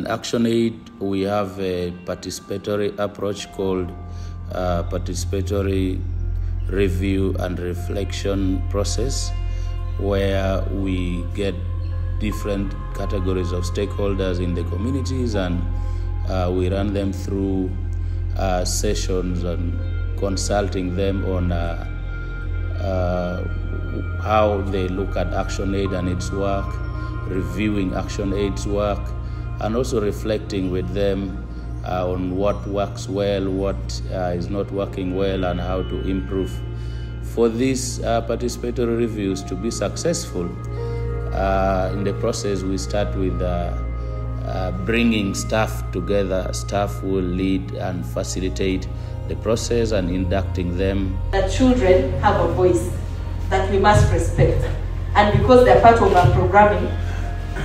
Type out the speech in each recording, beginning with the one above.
In ActionAid, we have a participatory approach called Participatory Review and Reflection process, where we get different categories of stakeholders in the communities and we run them through sessions and consulting them on how they look at ActionAid and its work, reviewing ActionAid's work, and also reflecting with them on what works well, what is not working well, and how to improve. For these participatory reviews to be successful, in the process we start with bringing staff together. Staff will lead and facilitate the process and inducting them. That children have a voice that we must respect, and because they're part of our programming,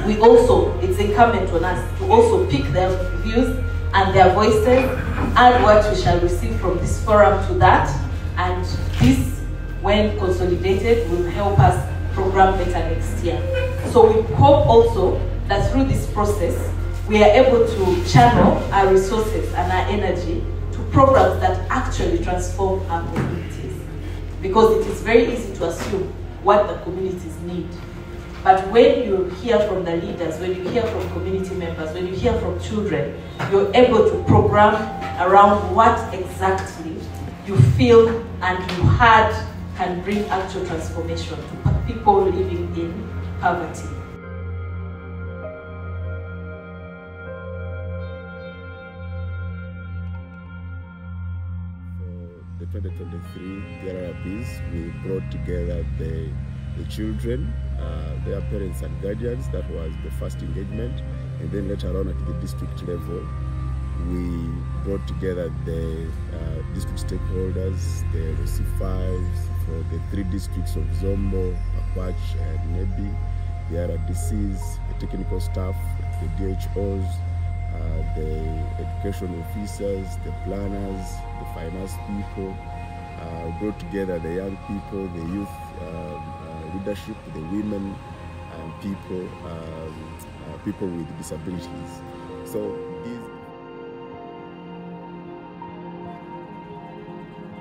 it's incumbent on us to also pick their views and their voices and what we shall receive from this forum to that, and this, when consolidated, will help us program better next year. So we hope also that through this process we are able to channel our resources and our energy to programs that actually transform our communities, because it is very easy to assume what the communities need. But when you hear from the leaders, when you hear from community members, when you hear from children, you're able to program around what exactly you feel and you heard can bring actual transformation to people living in poverty. For the 2023 Prrps, we brought together the children, their parents and guardians. That was the first engagement, and then later on at the district level we brought together the district stakeholders, the RC5s for the 3 districts of Zombo, Akwach and Nebi, the RDCs, the technical staff, the DHOs, the education officers, the planners, the finance people. Brought together the young people, the youth leadership, the women, people with disabilities. So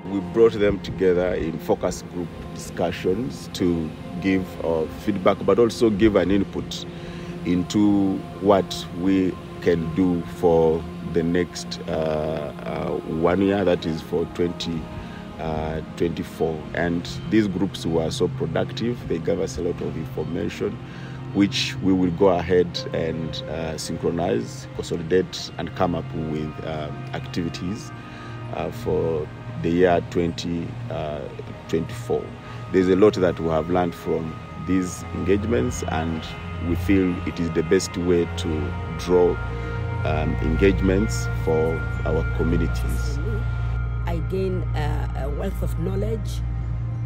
we brought them together in focus group discussions to give feedback, but also give an input into what we can do for the next 1 year, that is for 2024. And these groups were so productive. They gave us a lot of information, which we will go ahead and synchronize, consolidate, and come up with activities for the year 2024. There's a lot that we have learned from these engagements, and we feel it is the best way to draw engagements for our communities. I gain a wealth of knowledge,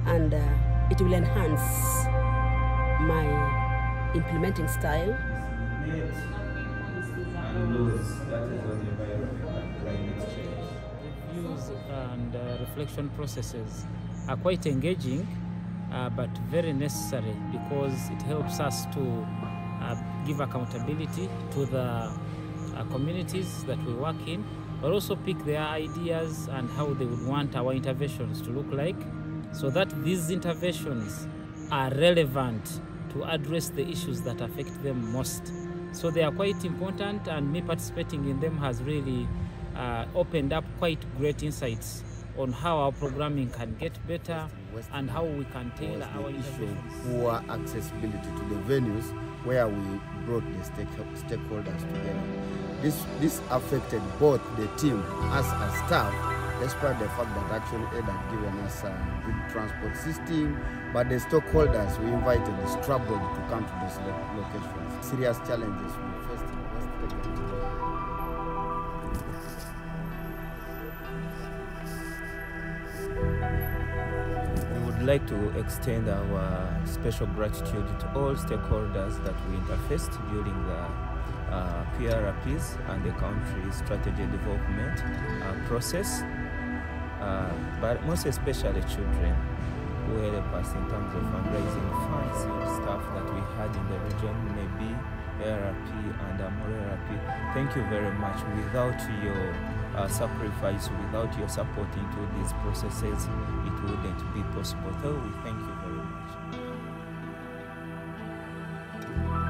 and it will enhance my implementing style. Reviews and reflection processes are quite engaging, but very necessary, because it helps us to give accountability to the communities that we work in, but also pick their ideas and how they would want our interventions to look like, so that these interventions are relevant to address the issues that affect them most. So they are quite important, and me participating in them has really opened up quite great insights on how our programming can get better and how we can tailor our interventions. Poor accessibility to the venues where we brought the stakeholders together. This affected both the team, us as staff, despite the fact that ActionAid had given us a good transport system, but the stakeholders we invited struggled to come to these locations. Serious challenges we faced in West Texas. We would like to extend our special gratitude to all stakeholders that we interfaced during the Prrps and the country strategy development process, but most especially children who help us in terms of fundraising funds, staff that we had in the region, maybe ARP and MORARP. Thank you very much. Without your sacrifice, without your support into these processes, it wouldn't be possible. So we thank you.